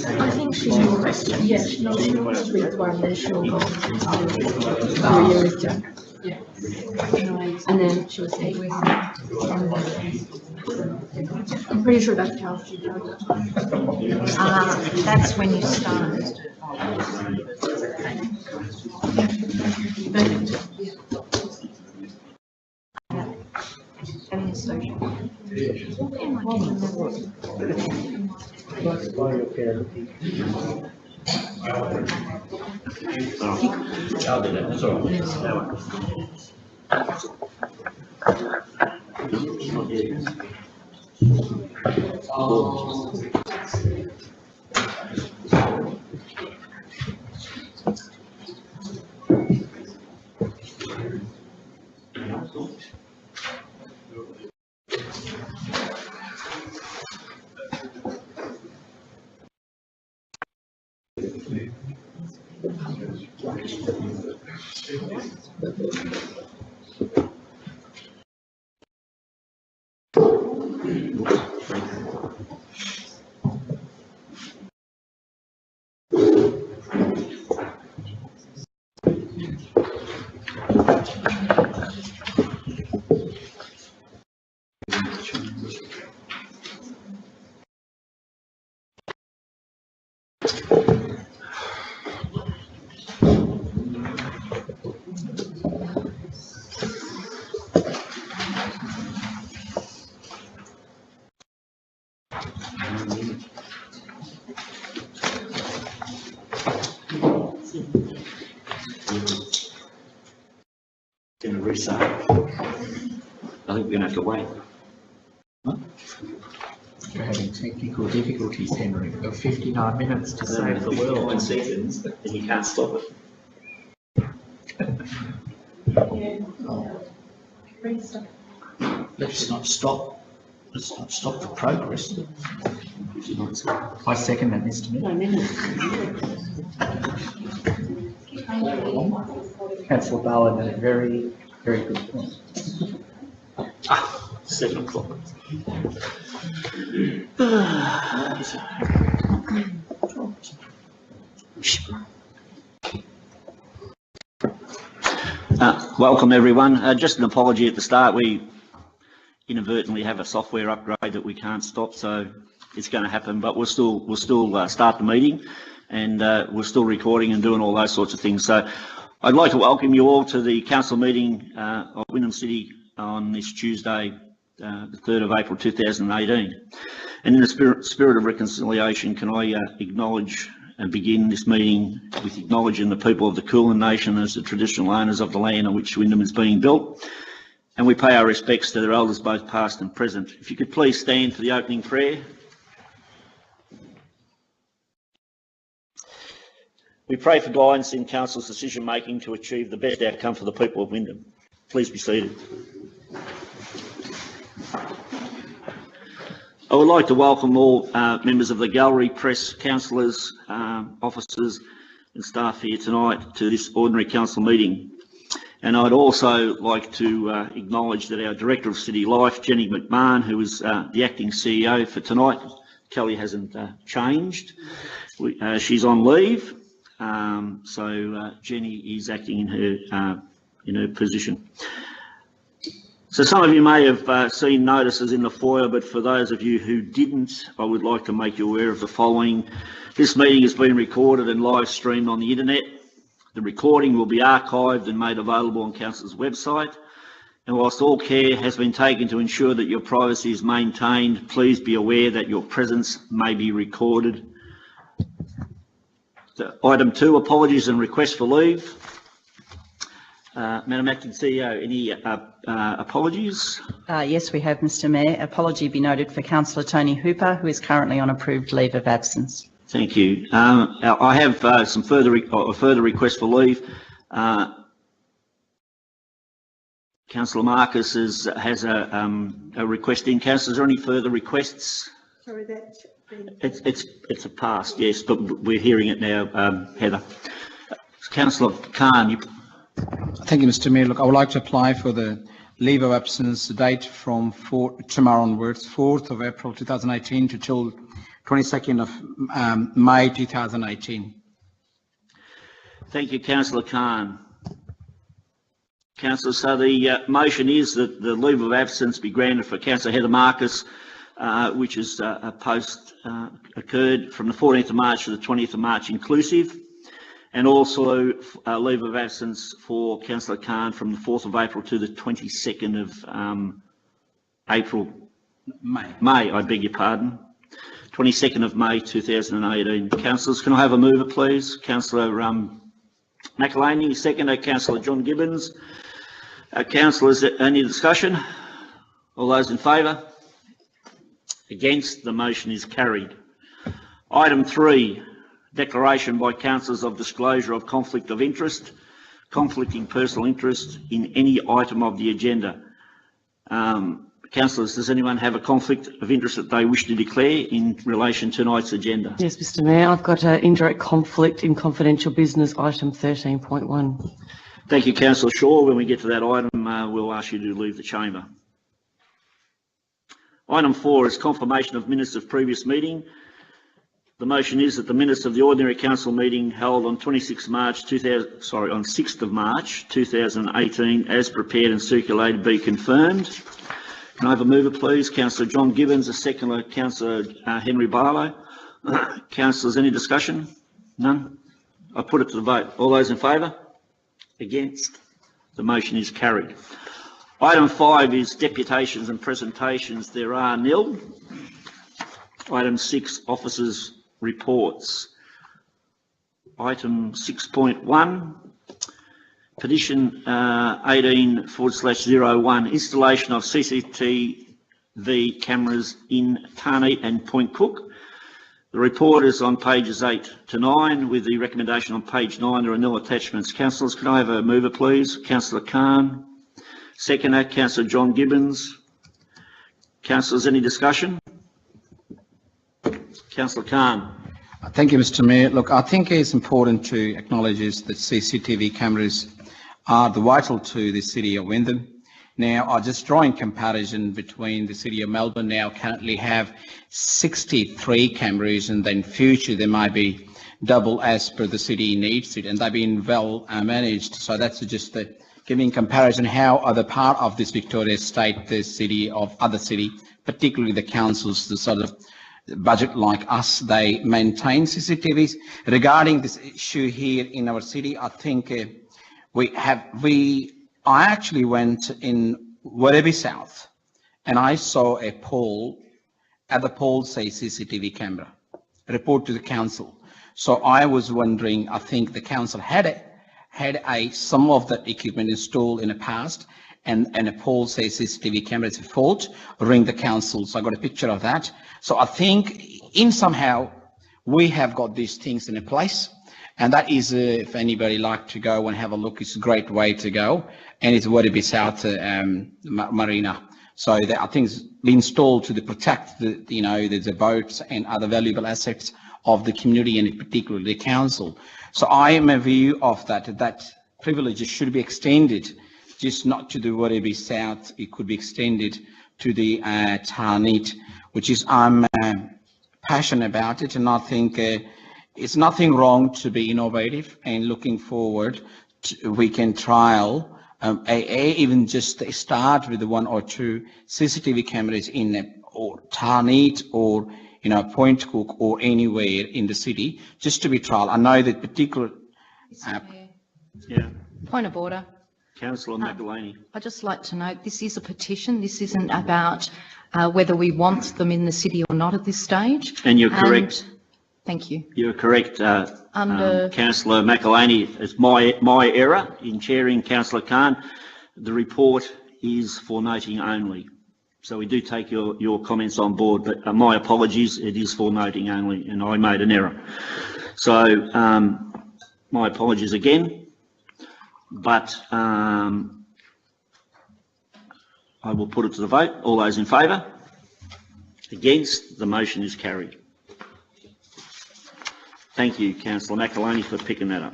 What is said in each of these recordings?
I think she knows. Yes, no, she knows with one, then she'll go to Jack. Yeah. And then she'll say, I'm pretty sure that's how she does it. That's when you start. Going to restart. I think we're going to have to wait. Huh? You're having technical difficulties, Henry. We've got 59 minutes to save the world. 59 seconds, and you can't stop it. Let's not stop. Let's not stop the progress. I second that, Mr. Mayor. Councillor Bowen made a very, very good point. 7 o'clock. Welcome everyone. Just an apology at the start. We inadvertently have a software upgrade that we can't stop, so it's going to happen. But we'll still start the meeting, and we're still recording and doing all those sorts of things. So I'd like to welcome you all to the council meeting of Wyndham City on this Tuesday, the 3rd of April 2018. And in the spirit of reconciliation, can I acknowledge and begin this meeting with acknowledging the people of the Kulin Nation as the traditional owners of the land on which Wyndham is being built. And we pay our respects to their elders, both past and present. If you could please stand for the opening prayer. We pray for guidance in council's decision making to achieve the best outcome for the people of Wyndham. Please be seated. I would like to welcome all members of the gallery, press, councillors, officers and staff here tonight to this ordinary council meeting. And I'd also like to acknowledge that our Director of City Life, Jenny McMahon, who is the acting CEO for tonight. Kelly hasn't changed. She's on leave, so Jenny is acting in her position. So some of you may have seen notices in the foyer, but for those of you who didn't, I would like to make you aware of the following. This meeting has been recorded and live streamed on the internet. The recording will be archived and made available on Council's website. And whilst all care has been taken to ensure that your privacy is maintained, please be aware that your presence may be recorded. So, item 2, apologies and requests for leave. Madam Acting CEO, any apologies? Yes, we have, Mr Mayor. Apology be noted for Councillor Tony Hooper, who is currently on approved leave of absence. Thank you. I have some further requests for leave. Councillor Marcus has a request in. Councillor, is there any further requests? Sorry, that's it's a pass, yes, but we're hearing it now, Heather. Councillor Khan, you. Thank you, Mr Mayor. Look, I would like to apply for the leave of absence date from tomorrow onwards, 4th of April 2018 to till 22nd of May 2018. Thank you, Councillor Khan. Councillor, so the motion is that the leave of absence be granted for Councillor Heather Marcus, which is occurred from the 14th of March to the 20th of March inclusive, and also leave of absence for Councillor Khan from the 4th of April to the 22nd of April. May, I beg your pardon. 22nd of May 2018. Councillors, can I have a mover, please? Councillor McElhaney, seconder. Councillor John Gibbons. Councillors, any discussion? All those in favour? Against? The motion is carried. Item 3, declaration by councillors of disclosure of conflict of interest, conflicting personal interest in any item of the agenda. Councillors, does anyone have a conflict of interest that they wish to declare in relation to tonight's agenda? Yes, Mr Mayor, I've got an indirect conflict in confidential business, item 13.1. Thank you, Councillor Shaw. When we get to that item, we'll ask you to leave the chamber. Item 4 is confirmation of minutes of previous meeting. The motion is that the minutes of the ordinary council meeting held on 6th of March 2018, as prepared and circulated, be confirmed. Can I have a mover, please? Councillor John Gibbons, a seconder. Councillor Henry Barlow. Councillors, any discussion? None? I put it to the vote. All those in favour? Against? The motion is carried. Item 5 is deputations and presentations. There are nil. Item 6, officers' reports. Item 6.1, petition 18/01, installation of CCTV cameras in Tarneit and Point Cook. The report is on pages 8 to 9, with the recommendation on page 9. There are no attachments. Councillors, can I have a mover, please? Councillor Khan. Seconder, Councillor John Gibbons. Councillors, any discussion? Councillor Khan. Thank you, Mr Mayor. Look, I think it's important to acknowledge that CCTV cameras are vital to the city of Wyndham. Now, I'll just draw in comparison between the city of Melbourne now currently have 63 cameras, and then in future there might be double as per the city needs it, and they've been well managed. So that's just the giving comparison how other part of this Victoria state, the city of other city, particularly the councils, the sort of budget like us, they maintain CCTVs. Regarding this issue here in our city, I think I actually went in Werribee South and I saw a pole, at the pole say CCTV camera, report to the council. So I was wondering, I think the council had some of that equipment installed in the past, and a pole says CCTV camera is a fault, ring the council. So I got a picture of that. So I think in somehow we have got these things in a place, and that is, if anybody like to go and have a look, it's a great way to go, and it's Werribee South Marina. So I think it's been installed to protect the boats and other valuable assets of the community, and particularly the council. So I am a view of that privileges should be extended, just not to the Werribee South. It could be extended to the Tarneit, which is I'm passionate about it, and I think it's nothing wrong to be innovative and looking forward. We can trial even just start with the 1 or 2 CCTV cameras in or Tarneit or Point Cook or anywhere in the city, just to be trial. I know that particular. Yeah. Point of order. Councillor McElhaney. I'd just like to note this is a petition. This isn't about whether we want them in the city or not at this stage. And you're correct. Thank you. You're correct, Councillor McElhaney. It's my error in chairing Councillor Khan. The report is for noting only. So we do take your comments on board, but my apologies, it is for noting only, and I made an error. So my apologies again, but I will put it to the vote. All those in favour? Against? The motion is carried. Thank you, Councillor McElhaney, for picking that up.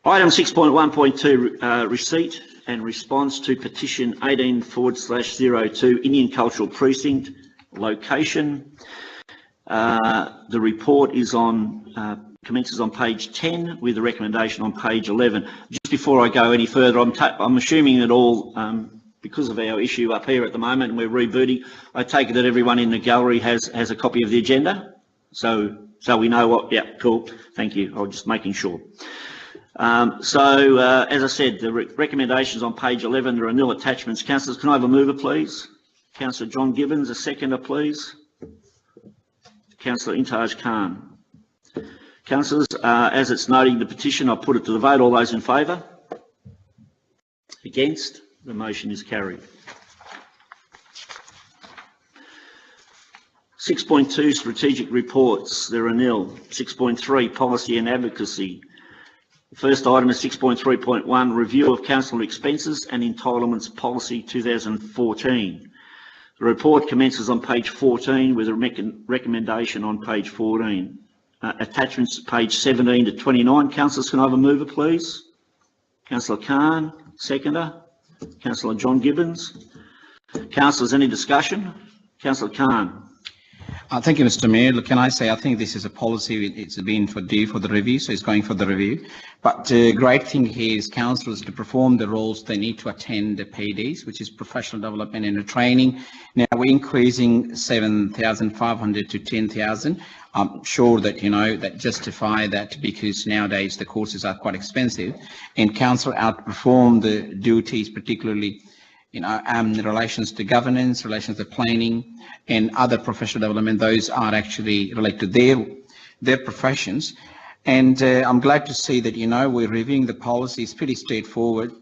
Item 6.1.2, receipt and response to petition 18/02 Indian Cultural Precinct location. The report is commences on page 10 with a recommendation on page 11. Just before I go any further, I'm assuming that all, because of our issue up here at the moment, and we're rebooting, I take it that everyone in the gallery has a copy of the agenda? So we know what, yeah, cool, thank you, I was just making sure. As I said, the recommendations on page 11, there are nil attachments. Councillors, can I have a mover, please? Councillor John Gibbons, a seconder, please. Councillor Intaj Khan. Councillors, as it's noting the petition, I'll put it to the vote. All those in favour? Against? The motion is carried. 6.2 strategic reports, there are nil. 6.3 policy and advocacy. The first item is 6.3.1 review of council expenses and entitlements policy 2014. The report commences on page 14 with a recommendation on page 14. Attachments page 17 to 29. Councillors, can I have a mover, please? Councillor Khan, seconder. Councillor John Gibbons. Councillors, any discussion? Councillor Khan. Thank you, Mr. Mayor. Look, can I say, I think this is a policy, it's been due for the review, so it's going for the review. But the great thing here is councillors, to perform the roles, they need to attend the PDs, which is professional development and training. Now we're increasing 7,500 to 10,000. I'm sure that, you know, that justify that, because nowadays the courses are quite expensive, and council outperform the duties, particularly, you know, in relations to governance, relations to planning and other professional development. Those are actually related to their professions. And I'm glad to see that, you know, we're reviewing the policy. It's pretty straightforward,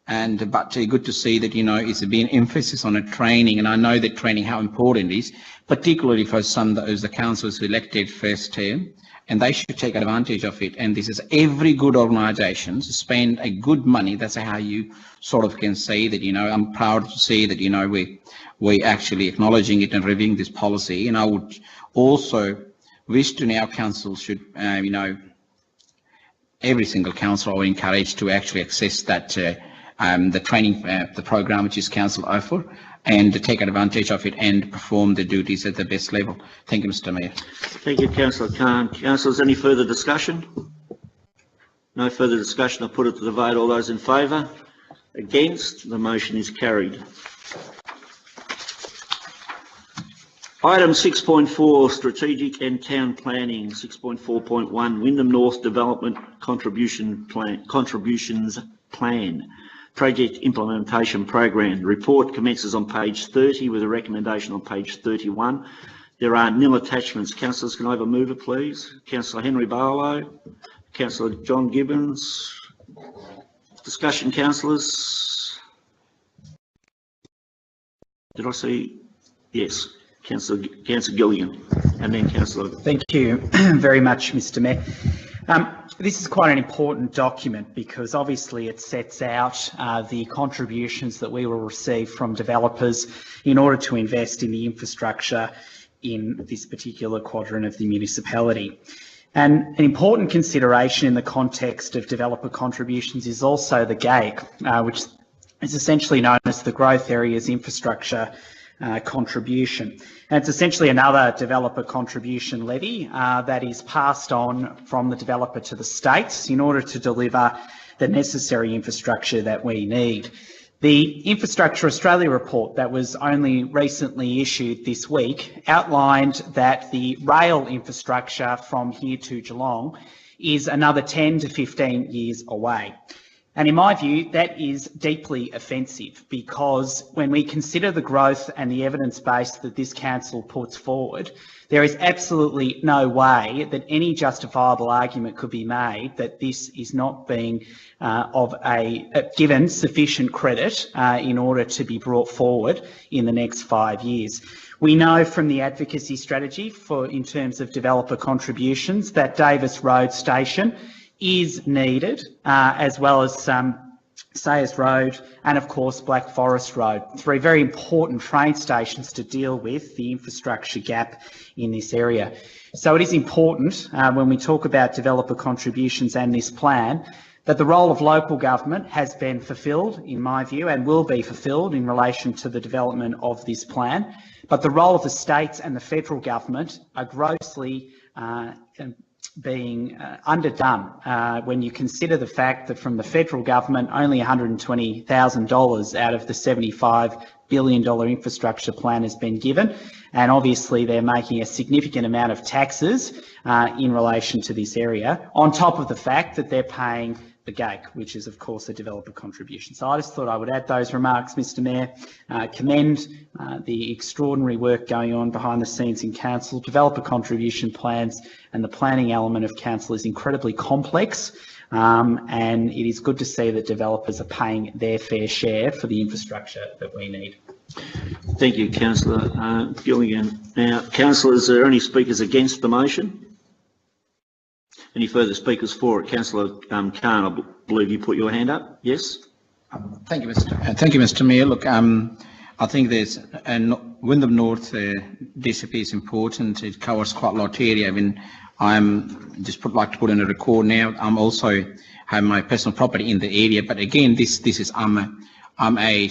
but good to see that, you know, it's been emphasis on a training, and I know that training, how important it is, particularly for some of the councillors who elected first term, and they should take advantage of it. And this is every good organisation spend a good money. That's how you sort of can say that, you know, I'm proud to see that, you know, we actually acknowledging it and reviewing this policy. And I would also wish to now council should, you know, every single council are encouraged to actually access that the training, the program which is council offer, and to take advantage of it and perform the duties at the best level. Thank you, Mr. Mayor. Thank you, Councillor Khan. Councillors, any further discussion? No further discussion. I'll put it to the vote. All those in favour? Against? The motion is carried. Item 6.4, Strategic and Town Planning. 6.4.1, Wyndham North Development Contributions Plan. Project Implementation Program. The report commences on page 30 with a recommendation on page 31. There are nil attachments. Councillors, can I have a mover, please? Councillor Henry Barlow. Councillor John Gibbons. Discussion, councillors. Did I see? Yes. Councillor Gilligan, and then Councillor. Thank you very much, Mr. Mayor. This is quite an important document because obviously it sets out the contributions that we will receive from developers in order to invest in the infrastructure in this particular quadrant of the municipality. And an important consideration in the context of developer contributions is also the GAIC, which is essentially known as the Growth Areas Infrastructure contribution. And it's essentially another developer contribution levy that is passed on from the developer to the states in order to deliver the necessary infrastructure that we need. The Infrastructure Australia report that was only recently issued this week outlined that the rail infrastructure from here to Geelong is another 10 to 15 years away. And in my view, that is deeply offensive, because when we consider the growth and the evidence base that this council puts forward, there is absolutely no way that any justifiable argument could be made that this is not being given sufficient credit in order to be brought forward in the next 5 years. We know from the advocacy strategy in terms of developer contributions that Davis Road Station is needed, as well as Sayers Road and of course Black Forest Road, three very important train stations to deal with the infrastructure gap in this area. So it is important when we talk about developer contributions and this plan that the role of local government has been fulfilled, in my view, and will be fulfilled in relation to the development of this plan, but the role of the states and the federal government are grossly being underdone when you consider the fact that from the federal government only $120,000 out of the $75 billion infrastructure plan has been given, and obviously they're making a significant amount of taxes in relation to this area, on top of the fact that they're paying the GAIC, which is of course a developer contribution. So I just thought I would add those remarks, Mr Mayor, commend the extraordinary work going on behind the scenes in council. Developer contribution plans and the planning element of council is incredibly complex, and it is good to see that developers are paying their fair share for the infrastructure that we need. Thank you, Councillor Gilligan. Now, councillors, are there any speakers against the motion? Any further speakers for it? Councillor Khan, I believe you put your hand up. Yes. Thank you, Mr. Mayor. Look, I think there's Wyndham North DCP is important. It covers quite a lot of area. I mean, I'm just like to put in a record now. I'm also have my personal property in the area, but again, this is I'm a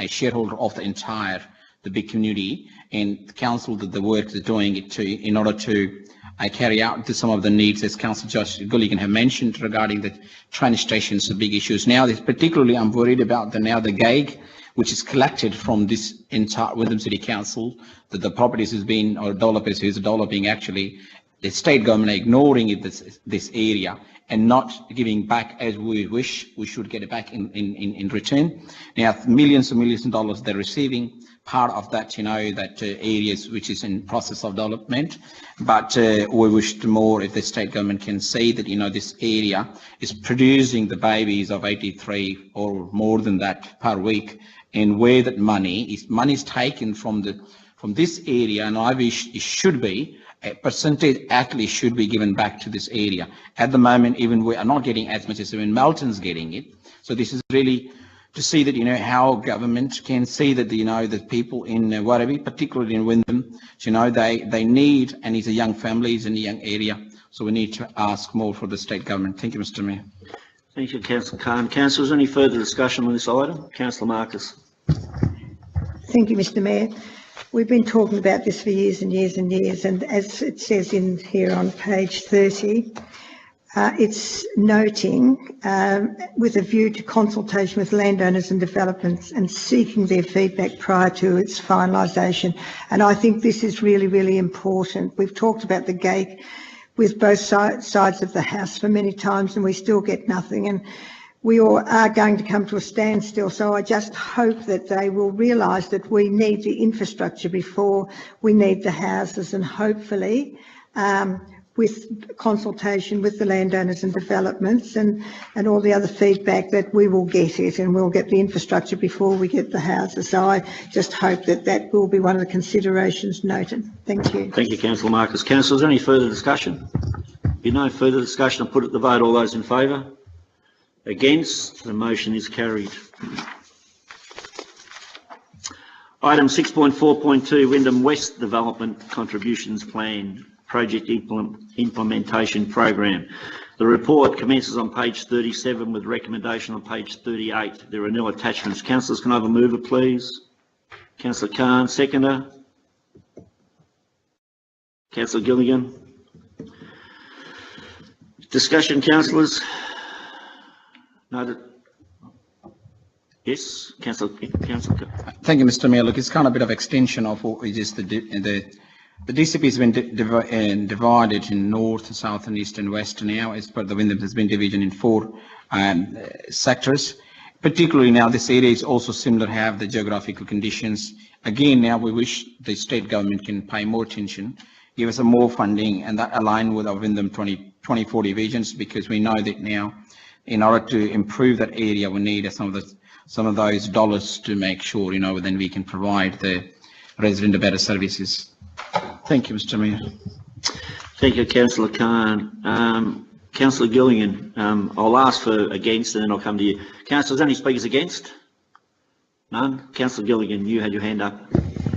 shareholder of the big community, and the council did the work they're doing it in order to carry out some of the needs, as Councillor Josh Gilligan have mentioned, regarding the train stations, the big issues. Now, particularly, I'm worried about the GAIG, which is collected from this entire Wyndham City Council, that the properties has been, or developers who's developing, actually, the state government ignoring it, this area, and not giving back as we wish we should get it back in return. Now, millions and millions of dollars they're receiving. Part of that, that areas which is in process of development, but we wish more if the state government can say that, this area is producing the babies of 83 or more than that per week, and where that money is taken from this area, and I wish it should be a percentage actually should be given back to this area. At the moment, even we are not getting as much as even Melton's getting it. So this is really to see that, how government can see that, the people in Werribee, particularly in Wyndham, they need, and it's a young families in a young area. So we need to ask more for the state government. Thank you, Mr. Mayor. Thank you, Councillor Khan. Councillors, any further discussion on this item? Councillor Marcus. Thank you, Mr. Mayor. We've been talking about this for years and years and years, and as it says in here on page 30, it's noting with a view to consultation with landowners and developers and seeking their feedback prior to its finalisation. And I think this is really, really important. We've talked about the GAIC with both sides of the house for many times, and we still get nothing. And we all are going to come to a standstill. So I just hope that they will realise that we need the infrastructure before we need the houses, and hopefully with consultation with the landowners and developments and all the other feedback, that we will get it, and we'll get the infrastructure before we get the houses. So I just hope that will be one of the considerations noted. Thank you. Thank you, Councillor Marcus. Councillors, any further discussion? If no further discussion, I'll put it to the vote. All those in favour? Against? The motion is carried. Item 6.4.2, Wyndham West Development Contributions Plan Project Implementation Program. The report commences on page 37 with recommendation on page 38. There are no attachments. Councillors, can I have a mover, please? Councillor Khan, seconder. Councillor Gilligan. Discussion, councillors? No. Yes, Councillor. Thank you, Mr. Mayor. Look, it's kind of a bit of extension of what is just the DCP has been divided in north, south, and east and west now. As per the Wyndham, has been divided in 4 sectors. Particularly now, this area is also similar, have the geographical conditions. Again, now we wish the state government can pay more attention, give us some more funding, and that align with our Wyndham 2040 visions, because we know that now, in order to improve that area, we need some of those dollars to make sure, then we can provide the resident better services. Thank you, Mr. Mayor. Thank you, Councillor Khan. Councillor Gilligan, I'll ask for against and then I'll come to you. Councillors, any speakers against? None? Councillor Gilligan, you had your hand up.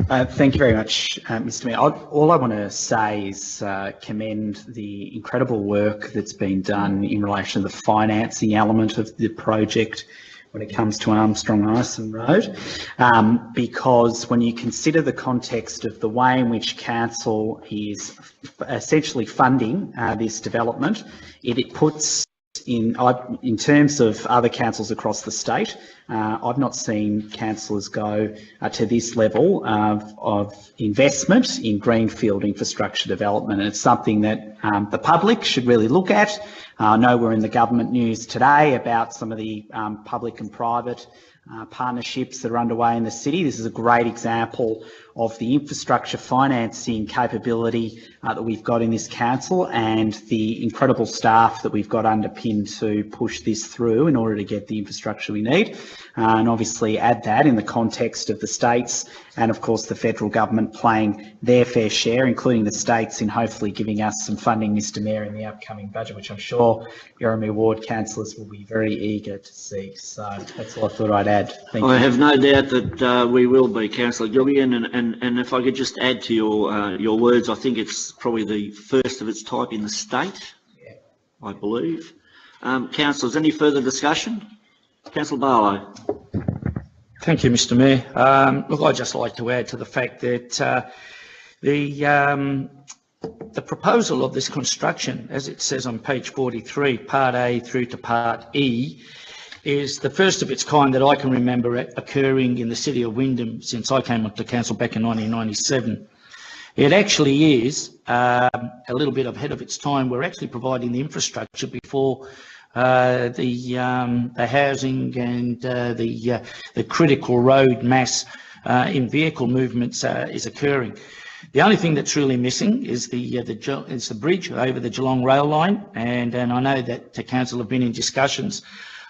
Thank you very much, Mr Mayor. All I want to say is commend the incredible work that's been done in relation to the financing element of the project when it comes to Armstrong Ison Road, because when you consider the context of the way in which council is essentially funding this development, it puts in terms of other councils across the state, I've not seen councillors go to this level of investment in greenfield infrastructure development. And it's something that the public should really look at. I know we're in the government news today about some of the public and private partnerships that are underway in the city. This is a great example of the infrastructure financing capability that we've got in this council and the incredible staff that we've got underpinned to push this through in order to get the infrastructure we need. And obviously add that in the context of the states and of course the federal government playing their fair share, including the states, in hopefully giving us some funding, Mr Mayor, in the upcoming budget, which I'm sure Jeremy Ward councillors will be very eager to see. So that's all I thought I'd add. Thank you. I have no doubt that we will be, Councillor Gilligan, and if I could just add to your words, I think it's probably the first of its type in the state, I believe. Councillors, any further discussion? Councillor Barlow. Thank you, Mr Mayor. Look, I'd just like to add to the fact that the proposal of this construction, as it says on page 43, Part A through to Part E, is the first of its kind that I can remember occurring in the city of Wyndham since I came onto council back in 1997. It actually is a little bit ahead of its time. We're actually providing the infrastructure before the housing and the critical road mass in vehicle movements is occurring. The only thing that's really missing is the bridge over the Geelong rail line, and I know that the council have been in discussions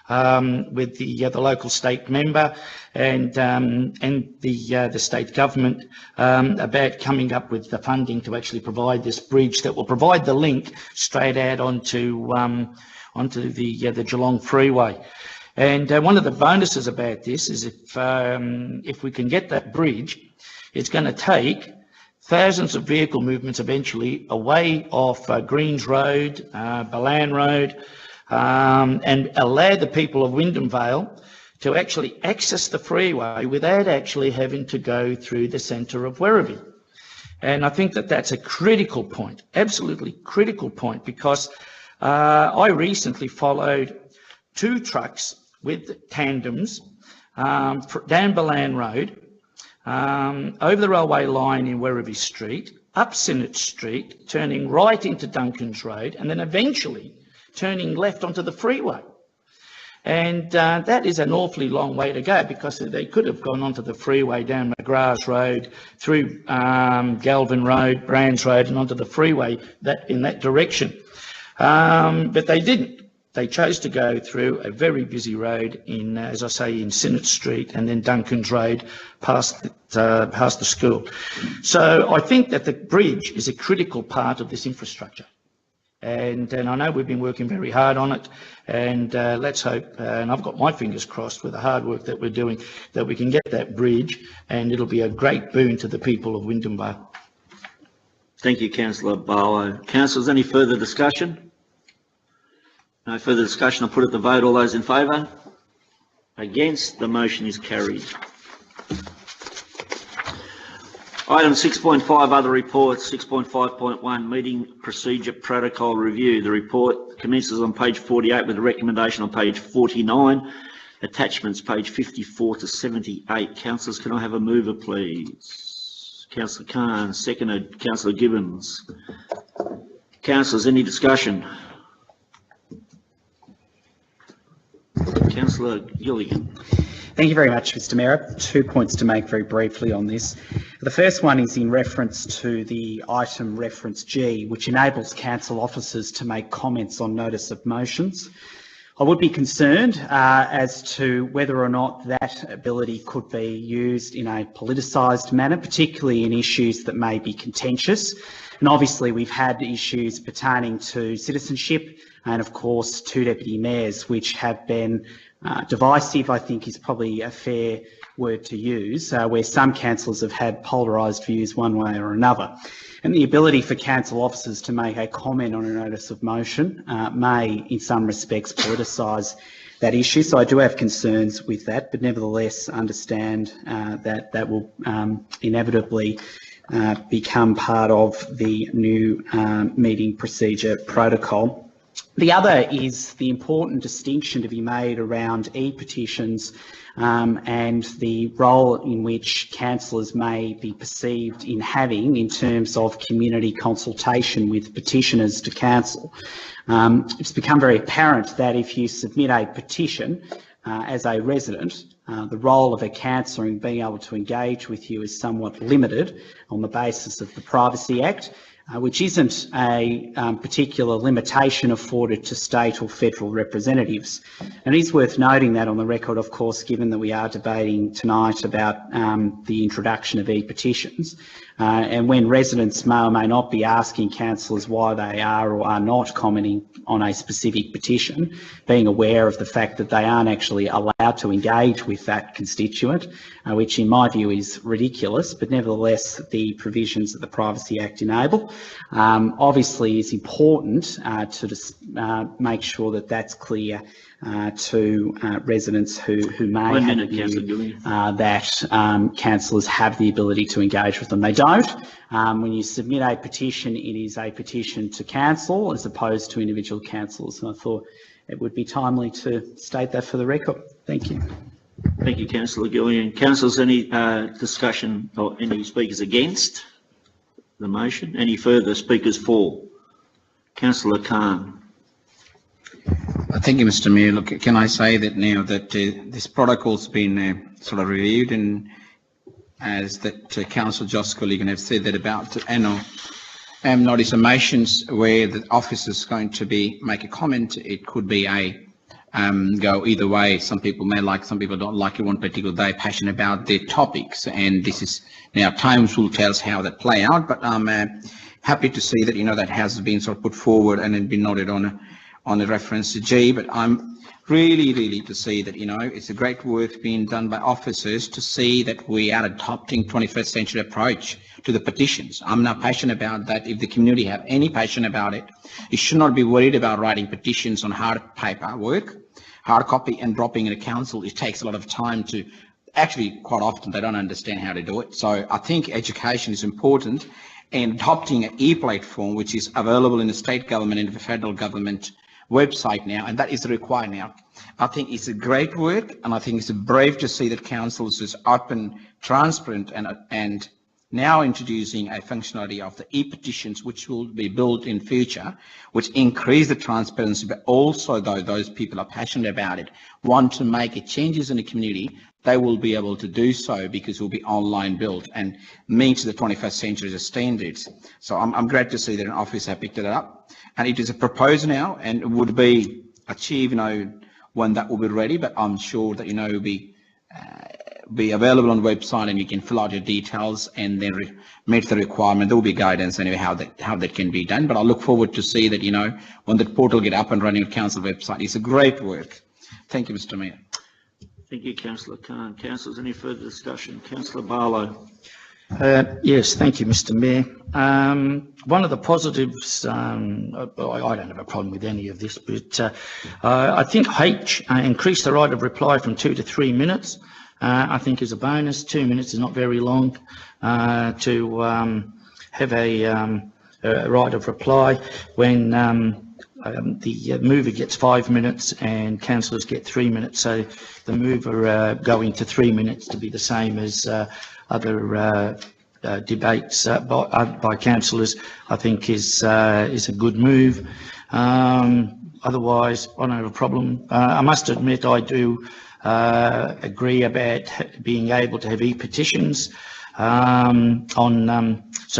with the local state member and the state government about coming up with the funding to actually provide this bridge that will provide the link straight out onto the Geelong freeway. And one of the bonuses about this is if we can get that bridge, it's going to take thousands of vehicle movements eventually away off Greens Road, Balan Road, and allow the people of Wyndham Vale to actually access the freeway without actually having to go through the centre of Werribee. And I think that that's a critical point, absolutely critical point, because I recently followed two trucks with tandems down Balan Road, over the railway line in Werribee Street, up Sinnott Street, turning right into Duncan's Road, and then eventually turning left onto the freeway. And that is an awfully long way to go, because they could have gone onto the freeway down McGrath's Road, through Galvin Road, Brands Road, and onto the freeway in that direction. But they didn't. They chose to go through a very busy road in, as I say, in Sinnott Street and then Duncan's Road past the school. So I think that the bridge is a critical part of this infrastructure. And I know we've been working very hard on it, and let's hope, and I've got my fingers crossed with the hard work that we're doing, that we can get that bridge, and it'll be a great boon to the people of Wyndham Vale. Thank you, Councillor Barlow. Councillors, any further discussion? No further discussion. I'll put it to vote. All those in favour? Against? The motion is carried. Item 6.5, other reports. 6.5.1, meeting procedure protocol review. The report commences on page 48 with a recommendation on page 49. Attachments page 54 to 78. Councillors, can I have a mover, please? Councillor Khan, seconded. Councillor Gibbons. Councillors, any discussion? Councillor Gilligan. Thank you very much, Mr Mayor. I have 2 points to make very briefly on this. The first one is in reference to the item reference G, which enables council officers to make comments on notice of motions. I would be concerned as to whether or not that ability could be used in a politicised manner, particularly in issues that may be contentious. And obviously we've had issues pertaining to citizenship and of course 2 deputy mayors which have been divisive, I think, is probably a fair word to use, where some councillors have had polarised views one way or another. And the ability for council officers to make a comment on a notice of motion may, in some respects, politicise that issue. So I do have concerns with that, but nevertheless understand that will inevitably become part of the new meeting procedure protocol. The other is the important distinction to be made around e-petitions and the role in which councillors may be perceived in having in terms of community consultation with petitioners to council. It's become very apparent that if you submit a petition as a resident, the role of a councillor in being able to engage with you is somewhat limited on the basis of the Privacy Act, which isn't a particular limitation afforded to state or federal representatives. And it is worth noting that on the record, of course, given that we are debating tonight about the introduction of e-petitions, and when residents may or may not be asking councillors why they are or are not commenting on a specific petition, being aware of the fact that they aren't actually allowed to engage with that constituent, which in my view is ridiculous, but nevertheless the provisions that the Privacy Act enable, obviously is important to make sure that that's clear to residents who may have a view that councillors have the ability to engage with them. They don't. When you submit a petition, it is a petition to council as opposed to individual councillors, and I thought it would be timely to state that for the record. Thank you. Thank you, Councillor Gillian. Councillors, any discussion or any speakers against the motion? Any further speakers for? Councillor Khan. Thank you, Mr. Mayor. Look, can I say that now that this protocol's been sort of reviewed, and as that Councillor Joss colleague have said that about annual notice of motions where the officer is going to make a comment, it could be a go either way. Some people may like, some people don't like it one particular day, passionate about their topics, and this is now times will tell us how that play out. But I'm happy to see that that has been sort of put forward and then been noted on the reference to G. But I'm really to see that it's a great work being done by officers to see that we are adopting 21st century approach to the petitions. I'm not passionate about that. If the community have any passion about it, you should not be worried about writing petitions on hard paper work, hard copy, and dropping in a council. It takes a lot of time to actually, quite often they don't understand how to do it. So I think education is important, and adopting an e-platform which is available in the state government and the federal government website now, and that is required now. I think it's a great work, and I think it's brave to see that councils is open, transparent, and now introducing a functionality of the e-petitions, which will be built in future, which increase the transparency, but also though those people are passionate about it, want to make changes in the community, they will be able to do so because it will be online built and meet the 21st century standards. So I'm glad to see that an office have picked it up, and it is a proposal now, and it would be achieved, when that will be ready. But I'm sure that it will be available on the website, and you can fill out your details and then meet the requirement. There will be guidance anyway how that can be done. But I look forward to see that when the portal get up and running on council website. It's a great work. Thank you, Mr. Mayor. Thank you, Councillor Khan. Councillors, any further discussion? Councillor Barlow. Yes, thank you, Mr. Mayor. One of the positives, I don't have a problem with any of this, but I think H, increase the right of reply from 2 to 3 minutes, I think is a bonus. 2 minutes is not very long to have a right of reply when the mover gets 5 minutes and councillors get 3 minutes. So the mover going to 3 minutes to be the same as other debates by councillors, I think is a good move. Otherwise, I don't have a problem. I must admit I do agree about being able to have e-petitions so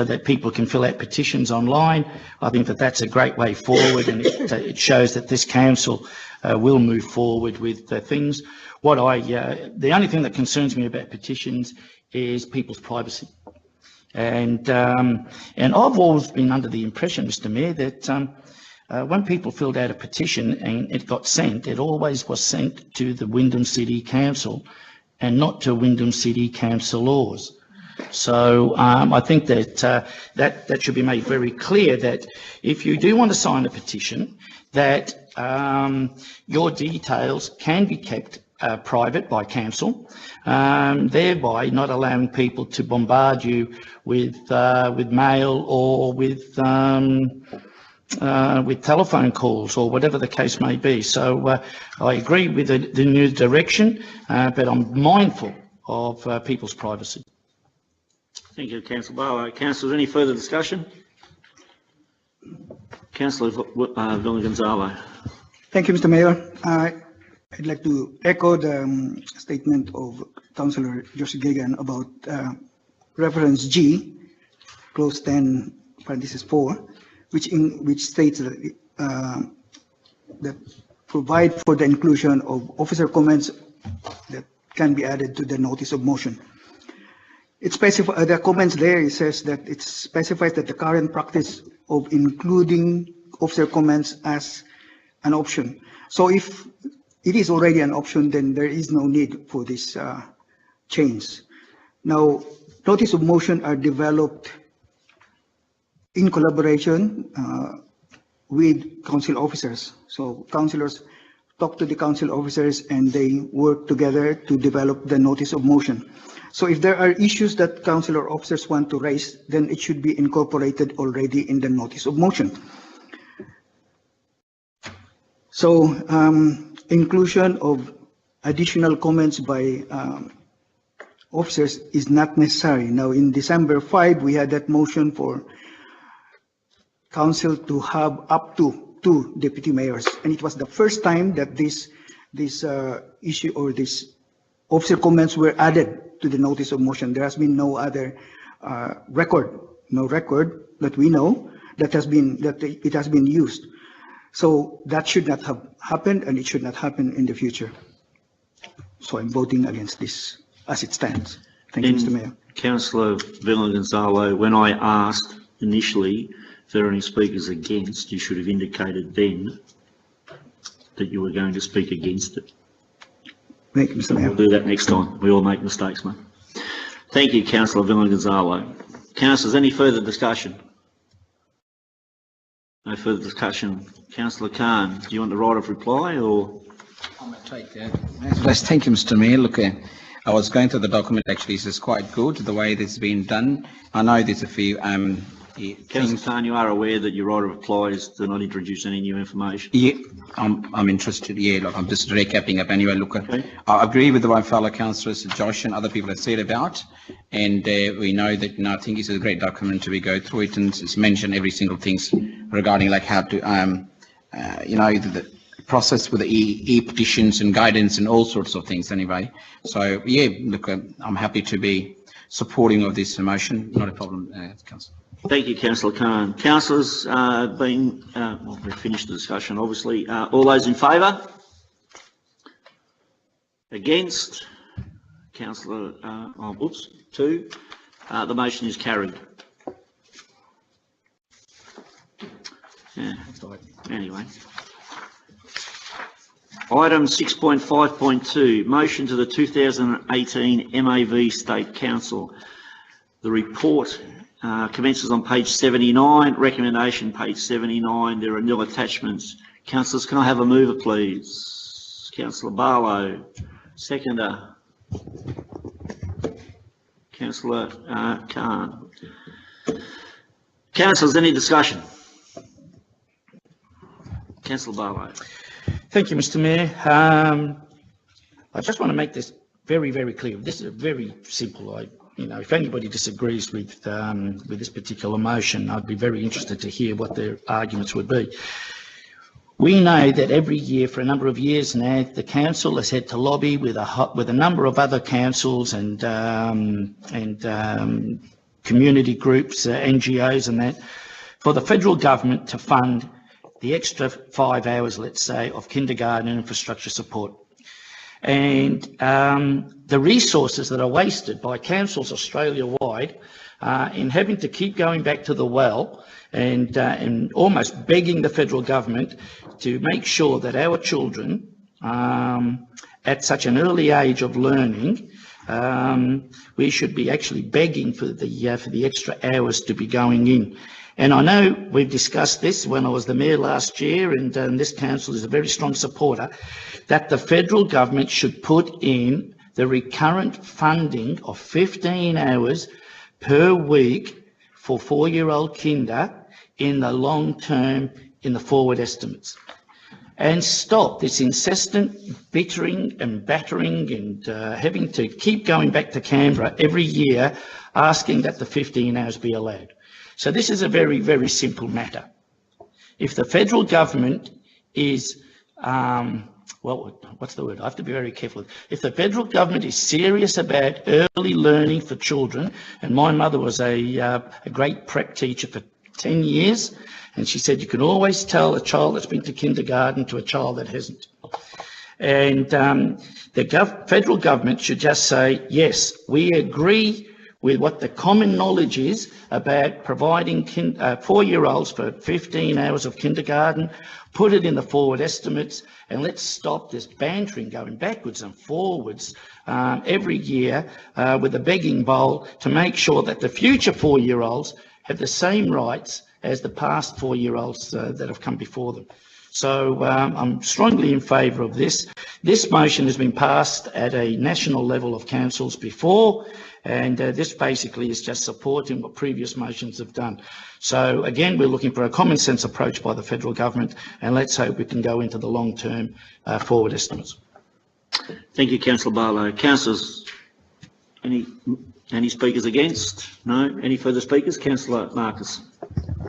that people can fill out petitions online. I think that that's a great way forward, and it shows that this council will move forward with things. The only thing that concerns me about petitions is people's privacy, and I've always been under the impression, Mr. Mayor, that when people filled out a petition and it got sent, it always was sent to the Wyndham City Council and not to Wyndham City Councillors. So I think that that should be made very clear, that if you do want to sign a petition, that your details can be kept private by council, thereby not allowing people to bombard you with mail or with telephone calls or whatever the case may be. So I agree with the new direction, but I'm mindful of people's privacy. Thank you, Councillor Barlow. Councillors, any further discussion? Councillor Villa-Gonzalo. Thank you, Mr. Mayor. I'd like to echo the statement of Councillor Josh Gagan about reference G, clause 10, parenthesis 4, which states that, that provide for the inclusion of officer comments that can be added to the notice of motion. It specifies the comments there. It says that it specifies that the current practice of including officer comments as an option. So if it is already an option, then there is no need for this change. Now, notice of motion are developed in collaboration with council officers. So councillors talk to the council officers and they work together to develop the notice of motion. So if there are issues that councillor officers want to raise, then it should be incorporated already in the notice of motion. So inclusion of additional comments by officers is not necessary. Now in December 5, we had that motion for council to have up to 2 deputy mayors, and it was the first time that this issue or this officer comments were added to the notice of motion. There has been no other record that we know that it has been used. So that should not have happened, and it should not happen in the future. So I'm voting against this as it stands. Thank you, Mr. Mayor. Councillor Villa-Gonzalo, when I asked initially if there are any speakers against, you should have indicated then that you were going to speak against it. Thank you, Mr. Mayor. We'll do that next time. We all make mistakes, mate. Thank you, Councillor Villa-Gonzalo. Councillors, any further discussion? No further discussion. Councillor Khan, do you want the right of reply or? I'm going to take that. Thank you, Mr. Mayor. Look, I was going through the document. Actually, this is quite good, the way it's been done. I know there's a few Councillor Khan, you are aware that your right of reply is to not introduce any new information? Yeah, I'm interested. Yeah, look, I'm just recapping up anyway. Look, okay. I agree with what my fellow councillors, Josh and other people have said about, and we know that, I think it's a great document to go through it, and it's mentioned every single thing regarding like how to, the process with the e-petitions and guidance and all sorts of things anyway. So yeah, look, I'm happy to be supporting of this motion. Not a problem, Councillor. Thank you, Councillor Khan. Councillors, we've finished the discussion, obviously. All those in favour? Against? Councillor, 2. The motion is carried. Yeah, anyway. Item 6.5.2, motion to the 2018 MAV State Council. The report commences on page 79, recommendation page 79. There are nil attachments. Councillors, can I have a mover, please? Councillor Barlow, seconder. Councillor Khan. Councillors, any discussion? Councillor Barlow. Thank you, Mr. Mayor. I just want to make this very, very clear. This is very simple. If anybody disagrees with this particular motion, I'd be very interested to hear what their arguments would be. We know that every year, for a number of years now, the council has had to lobby with a number of other councils and community groups, NGOs, and that, for the federal government to fund the extra 5 hours, let's say, of kindergarten infrastructure support. And the resources that are wasted by councils Australia-wide in having to keep going back to the well and almost begging the federal government to make sure that our children at such an early age of learning, we should be actually begging for the extra hours to be going in. And I know we've discussed this when I was the mayor last year, and this council is a very strong supporter, that the federal government should put in the recurrent funding of 15 hours per week for 4-year-old kinder in the long term in the forward estimates. And stop this incessant bittering and battering and having to keep going back to Canberra every year asking that the 15 hours be allowed. So this is a very, very simple matter. If the federal government is, what's the word? I have to be very careful. If the federal government is serious about early learning for children, and my mother was a great prep teacher for 10 years, and she said you can always tell a child that's been to kindergarten to a child that hasn't. And the federal government should just say, yes, we agree with what the common knowledge is about providing 4-year-olds for 15 hours of kindergarten, put it in the forward estimates, and let's stop this bantering going backwards and forwards every year with a begging bowl to make sure that the future 4-year-olds have the same rights as the past 4-year-olds that have come before them. So I'm strongly in favour of this. This motion has been passed at a national level of councils before, and this basically is just supporting what previous motions have done. So again, we're looking for a common sense approach by the federal government, and let's hope we can go into the long-term forward estimates. Thank you, Councillor Barlow. Councillors, any speakers against? No? Any further speakers? Councillor Marcus.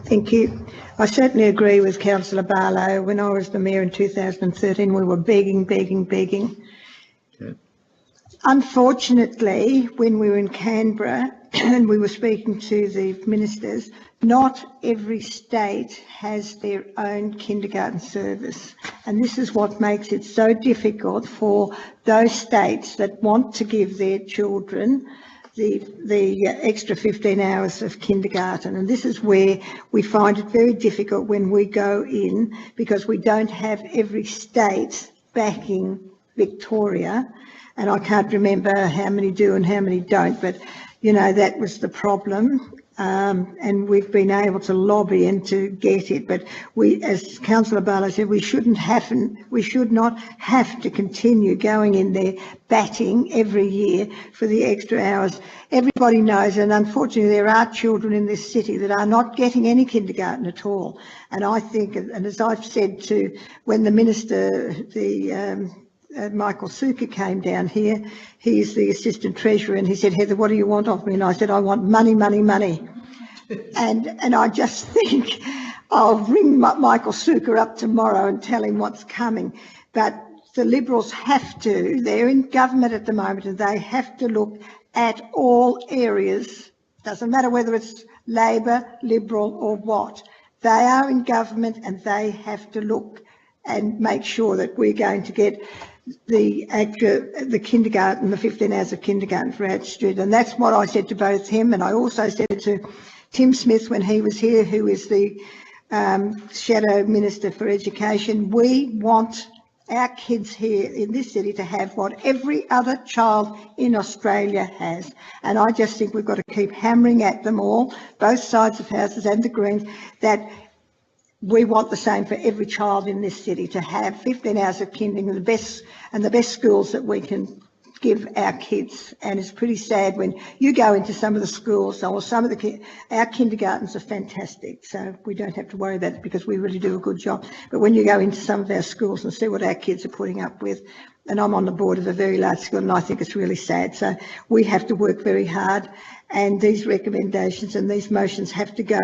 Thank you. I certainly agree with Councillor Barlow. When I was the mayor in 2013, we were begging. Okay. Unfortunately, when we were in Canberra and we were speaking to the ministers, not every state has their own kindergarten service. And this is what makes it so difficult for those states that want to give their children the extra 15 hours of kindergarten. And this is where we find it very difficult when we go in, because we don't have every state backing Victoria. And I can't remember how many do and how many don't, but you know, that was the problem. And we've been able to lobby and to get it, but we, as Councillor Barlow said, we should not have to continue going in there batting every year for the extra hours. Everybody knows, and unfortunately there are children in this city that are not getting any kindergarten at all. And I think, and as I've said to, when the Minister, Michael Suka came down here, he's the Assistant Treasurer, and he said, Heather, what do you want of me? And I said, I want money. And I just think I'll ring Michael Suka up tomorrow and tell him what's coming. But the Liberals have to, they're in government at the moment, and they have to look at all areas. Doesn't matter whether it's Labor, Liberal or what. They are in government and they have to look and make sure that we're going to get the kindergarten, the 15 hours of kindergarten for our students. And that's what I said to both him, and I also said to Tim Smith when he was here, who is the Shadow Minister for Education. We want our kids here in this city to have what every other child in Australia has. And I just think we've got to keep hammering at them all, both sides of houses and the Greens, that we want the same for every child in this city, to have 15 hours of kindergarten and the best schools that we can give our kids. And it's pretty sad when you go into some of the schools, or some of our kindergartens are fantastic, so we don't have to worry about it because we really do a good job. But when you go into some of our schools and see what our kids are putting up with, and I'm on the board of a very large school, and I think it's really sad. So we have to work very hard, and these recommendations and these motions have to go.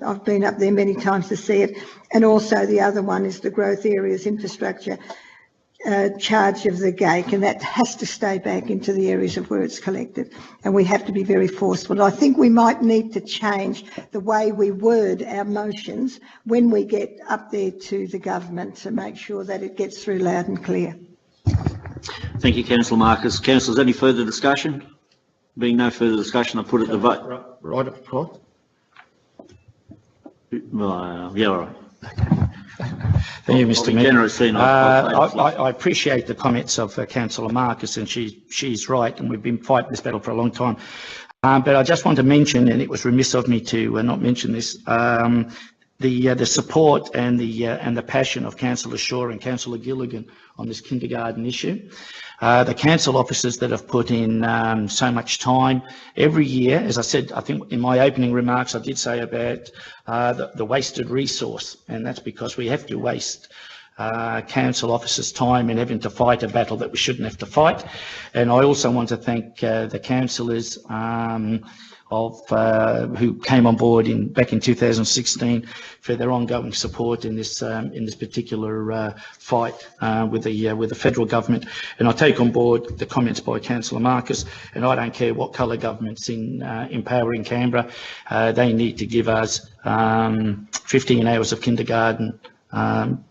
I've been up there many times to see it. And also the other one is the growth areas infrastructure charge of the GAIC, and that has to stay back into the areas of where it's collected. And we have to be very forceful. I think we might need to change the way we word our motions when we get up there to the government to make sure that it gets through loud and clear. Thank you, Councillor Marcus. Councillors, any further discussion? Being no further discussion, I put it to vote. Right. Yeah, all right. Thank you, Mr. Mayor. Generous, then. I appreciate the comments of Councillor Marcus, and she's right, and we've been fighting this battle for a long time. But I just want to mention, and it was remiss of me to not mention this, the support and the passion of Councillor Shaw and Councillor Gilligan on this kindergarten issue. The council officers that have put in so much time every year, as I said, I think in my opening remarks, I did say about the wasted resource, and that's because we have to waste council officers' time in having to fight a battle that we shouldn't have to fight. And I also want to thank the councillors who came on board back in 2016 for their ongoing support in this particular fight with the federal government. And I take on board the comments by Councillor Marcus, and I don't care what colour government's in power in Canberra, they need to give us 15 hours of kindergarten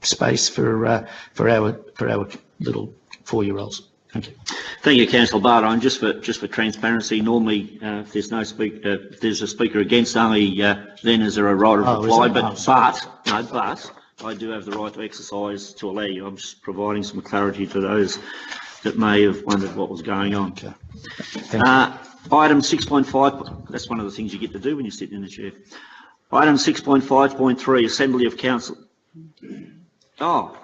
space for our little 4-year-olds. Thank you. Thank you, Councillor Bardo. And just for transparency, normally if there's no speaker, if there's a speaker against, only then is there a right of reply. But I do have the right to exercise to allow you. I'm just providing some clarity to those that may have wondered what was going on. Okay. Item 6.5. That's one of the things you get to do when you're sitting in the chair. Item 6.5.3. Assembly of Council. Oh,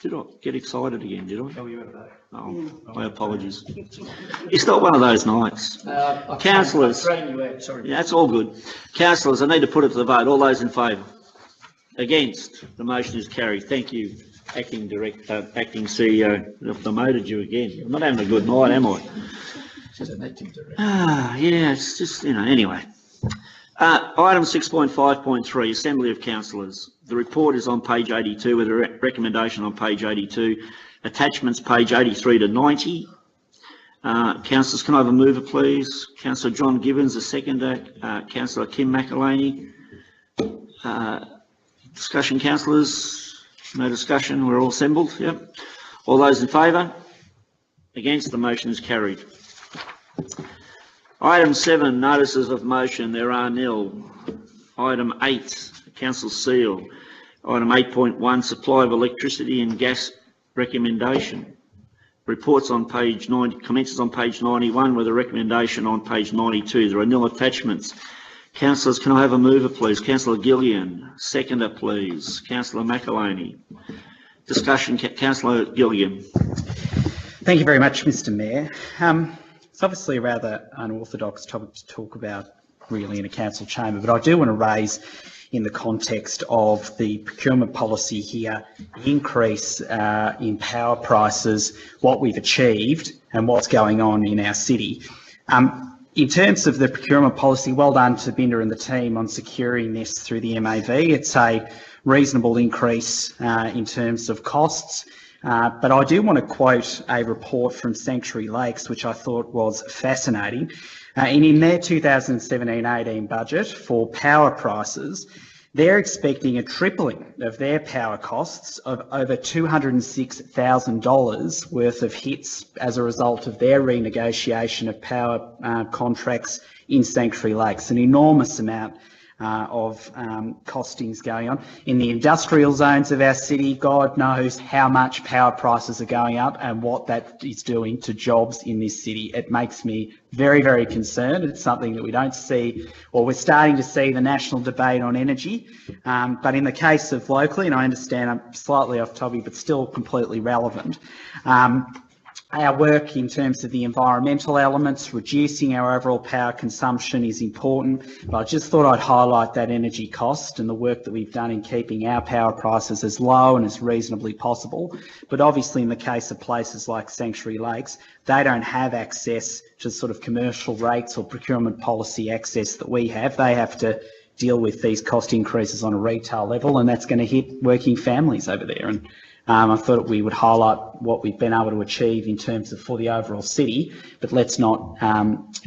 did I get excited again? Did I? Oh, my apologies. It's not one of those nights. Councillors, yeah, that's all good. Councillors, I need to put it to the vote. All those in favour? Against? The motion is carried. Thank you, Acting CEO. I've promoted you again. I'm not having a good night, am I? Yeah, it's just, anyway. Item 6.5.3, Assembly of Councillors. The report is on page 82 with a recommendation on page 82. Attachments page 83 to 90. Councillors, can I have a mover, please? Councillor John Gibbons, a seconder. Councillor Kim McElhaney. Discussion, councillors? No discussion. We're all assembled. Yep. All those in favour? Against? The motion is carried. Item 7, notices of motion. There are nil. Item 8, council seal. Item 8.1, supply of electricity and gas recommendation. Reports on page 90, commences on page 91 with a recommendation on page 92. There are nil attachments. Councillors, can I have a mover, please? Councillor Gillian. Seconder, please. Councillor McElhaney. Discussion, Councillor Gillian. Thank you very much, Mr. Mayor. It's obviously a rather unorthodox topic to talk about really in a council chamber, but I do want to raise in the context of the procurement policy here, the increase in power prices, what we've achieved and what's going on in our city. In terms of the procurement policy, well done to Binder and the team on securing this through the MAV. It's a reasonable increase in terms of costs. But I do want to quote a report from Sanctuary Lakes, which I thought was fascinating. And in their 2017-18 budget for power prices, they're expecting a tripling of their power costs of over $206,000 worth of hits as a result of their renegotiation of power contracts in Sanctuary Lakes. An enormous amount of costings going on. In the industrial zones of our city, God knows how much power prices are going up and what that is doing to jobs in this city. It makes me very, very concerned. It's something that we don't see, or we're starting to see the national debate on energy. But in the case of locally, and I understand I'm slightly off topic, but still completely relevant, our work in terms of the environmental elements, reducing our overall power consumption is important, but I just thought I'd highlight that energy cost and the work that we've done in keeping our power prices as low and as reasonably possible. But obviously in the case of places like Sanctuary Lakes, they don't have access to sort of commercial rates or procurement policy access that we have. They have to deal with these cost increases on a retail level, and that's going to hit working families over there. And I thought we would highlight what we've been able to achieve in terms of for the overall city, but let's not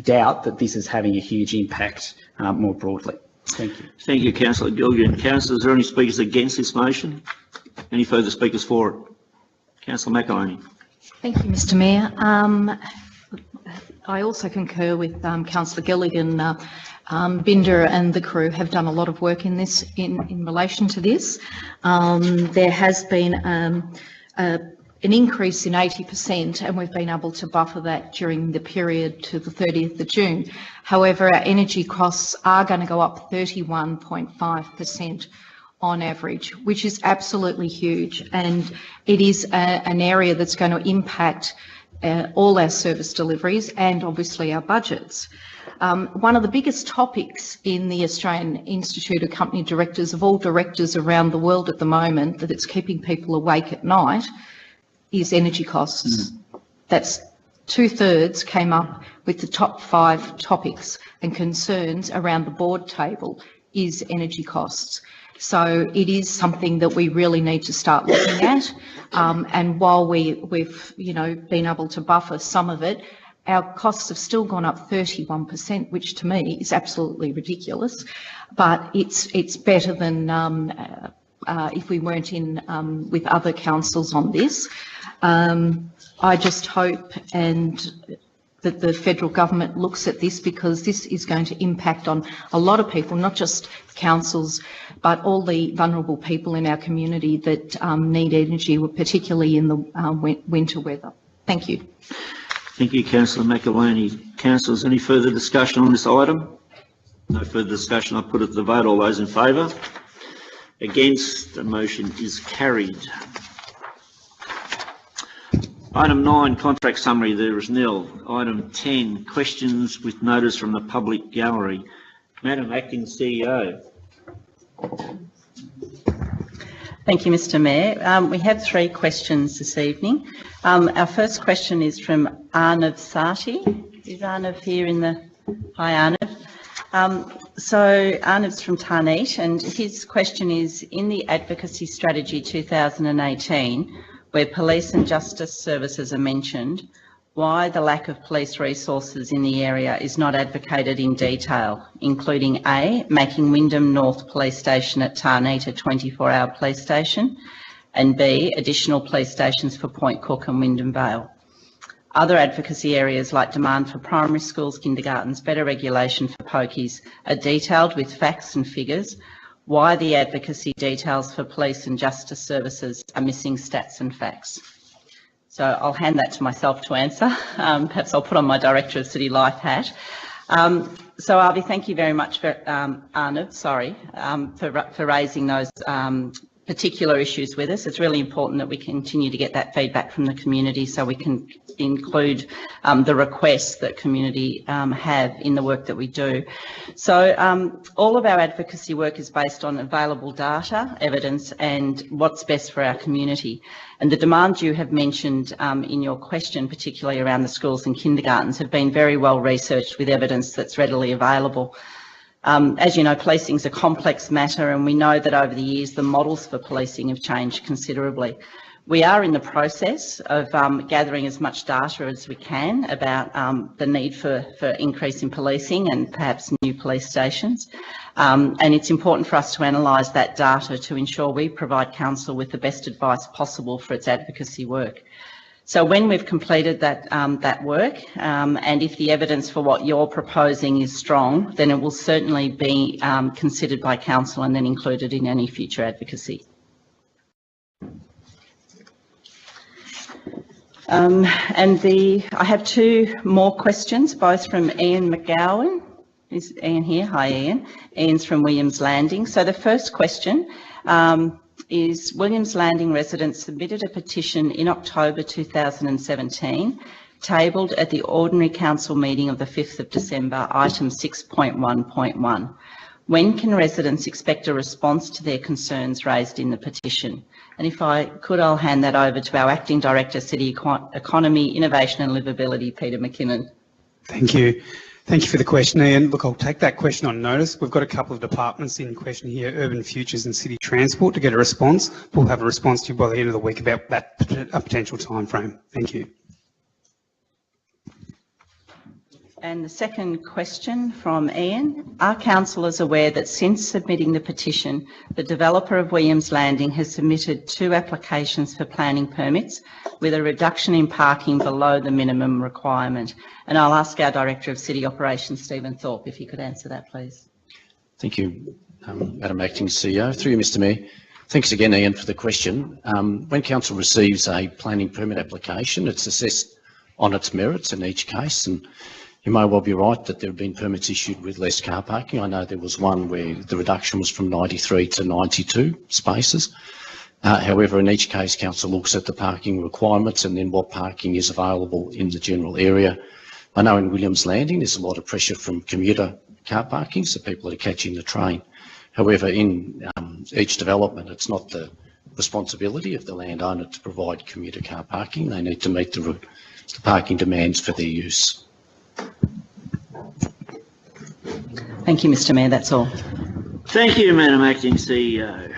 doubt that this is having a huge impact more broadly. Thank you. Thank you, Councillor Gilligan. Councillors, are there any speakers against this motion? Any further speakers for it? Councillor McElhaney. Thank you, Mr Mayor. I also concur with Councillor Gilligan. Binder and the crew have done a lot of work in this, in relation to this. There has been an increase in 80%, and we've been able to buffer that during the period to the 30th of June. However, our energy costs are going to go up 31.5% on average, which is absolutely huge, and it is an area that's going to impact all our service deliveries and obviously our budgets. One of the biggest topics in the Australian Institute of Company Directors, of all directors around the world at the moment, that it's keeping people awake at night, is energy costs. That's 2/3 came up with the top 5 topics and concerns around the board table is energy costs. So it is something that we really need to start looking at. And while we've been able to buffer some of it, our costs have still gone up 31%, which to me is absolutely ridiculous. But it's better than if we weren't in with other councils on this. I just hope that the federal government looks at this, because this is going to impact on a lot of people, not just councils, but all the vulnerable people in our community that need energy, particularly in the winter weather. Thank you. Thank you, Councillor McAloney. Councillors, any further discussion on this item? No further discussion. I put it to the vote. All those in favour? Against? The motion is carried. Item 9, contract summary, there is nil. Item 10, questions with notice from the public gallery. Madam Acting CEO. Thank you, Mr Mayor. We have 3 questions this evening. Our first question is from Arnav Sati. Is Arnav here in the... Hi, Arnav. So Arnav's from Tarneet, and his question is, in the Advocacy Strategy 2018, where police and justice services are mentioned, why the lack of police resources in the area is not advocated in detail, including A, making Wyndham North Police Station at Tarneet a 24-hour police station, and B, additional police stations for Point Cook and Wyndham Vale. Other advocacy areas like demand for primary schools, kindergartens, better regulation for pokies are detailed with facts and figures. Why the advocacy details for police and justice services are missing stats and facts. So I'll hand that to myself to answer. Perhaps I'll put on my Director of City Life hat. So Avi, thank you very much for, Arnav, for raising those particular issues with us. It's really important that we continue to get that feedback from the community so we can include the requests that community have in the work that we do. So all of our advocacy work is based on available data, evidence and what's best for our community. And the demands you have mentioned in your question, particularly around the schools and kindergartens, have been very well researched with evidence that's readily available. As you know, policing is a complex matter, and we know that over the years the models for policing have changed considerably. We are in the process of gathering as much data as we can about the need for increase in policing and perhaps new police stations. And it's important for us to analyse that data to ensure we provide council with the best advice possible for its advocacy work. So when we've completed that work, and if the evidence for what you're proposing is strong, then it will certainly be considered by council and then included in any future advocacy. I have 2 more questions, both from Ian McGowan. Is Ian here? Hi, Ian. Ian's from Williams Landing. So the first question is, Williams Landing residents submitted a petition in October 2017, tabled at the Ordinary Council meeting of the 5th of December, item 6.1.1. When can residents expect a response to their concerns raised in the petition? And if I could, I'll hand that over to our Acting Director, City Economy, Innovation and Livability, Peter McKinnon. Thank you. Thank you for the question, Ian. Look, I'll take that question on notice. We've got a couple of departments in question here, Urban Futures and City Transport, to get a response. We'll have a response to you by the end of the week about that potential time frame. Thank you. And the second question from Ian. Are councillors aware that since submitting the petition, the developer of Williams Landing has submitted 2 applications for planning permits with a reduction in parking below the minimum requirement? And I'll ask our Director of City Operations, Stephen Thorpe, if he could answer that, please. Thank you, Madam Acting CEO. Through you, Mr Mayor. Thanks again, Ian, for the question. When council receives a planning permit application, it's assessed on its merits in each case, and you may well be right that there have been permits issued with less car parking. I know there was one where the reduction was from 93 to 92 spaces. However, in each case, council looks at the parking requirements and then what parking is available in the general area. I know in Williams Landing there's a lot of pressure from commuter car parking, so people are catching the train. However, in each development, it's not the responsibility of the landowner to provide commuter car parking. They need to meet the parking demands for their use. Thank you, Mr Mayor. That's all. Thank you, Madam Acting CEO.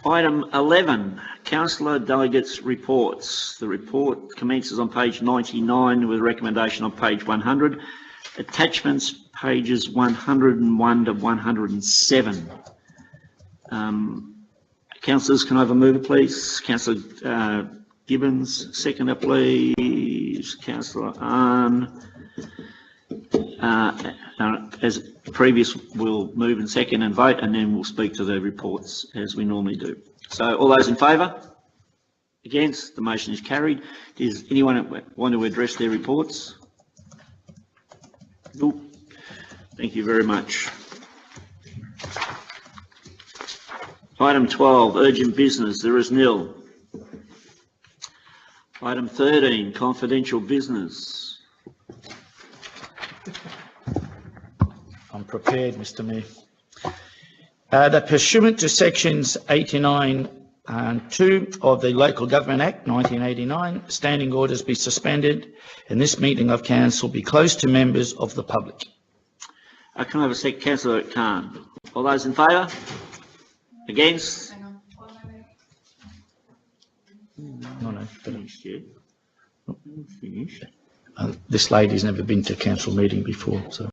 Item 11, Councillor Delegates' Reports. The report commences on page 99 with a recommendation on page 100. Attachments pages 101 to 107. Councillors, can I have a mover, please? Councillor Gibbons, seconder, please. Councillor Ahn. As previous, we'll move and second and vote, and then we'll speak to the reports as we normally do. So, all those in favour? Against? The motion is carried. Does anyone want to address their reports? No. Thank you very much. Item 12, urgent business. There is nil. Item 13, confidential business. I'm prepared, Mr Mayor. That pursuant to sections 89 and 2 of the Local Government Act 1989, standing orders be suspended and this meeting of council be closed to members of the public. Can I have a second? Councillor Khan. All those in favour? Against? No, Finished yet. Finished. this lady's never been to a council meeting before, so.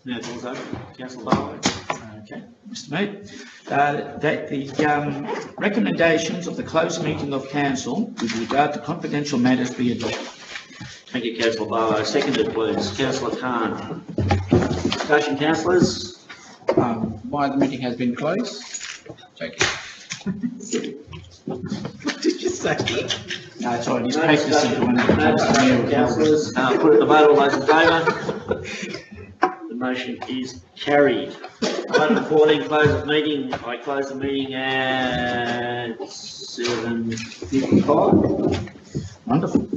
Now, doors open. Councillor Barlow. Okay, Mr Mayor, that the recommendations of the closed meeting of council with regard to confidential matters be adopted. Thank you, Councillor Barlow. Seconded, please. Councillor Khan. Discussion, councillors? Why the meeting has been closed? Thank you. What did you say? No, it's all right, he's practicing to win. Councillors, put it to vote. All those in favour? The motion is carried. Item 14, close of meeting. I close the meeting at 7:55. Wonderful.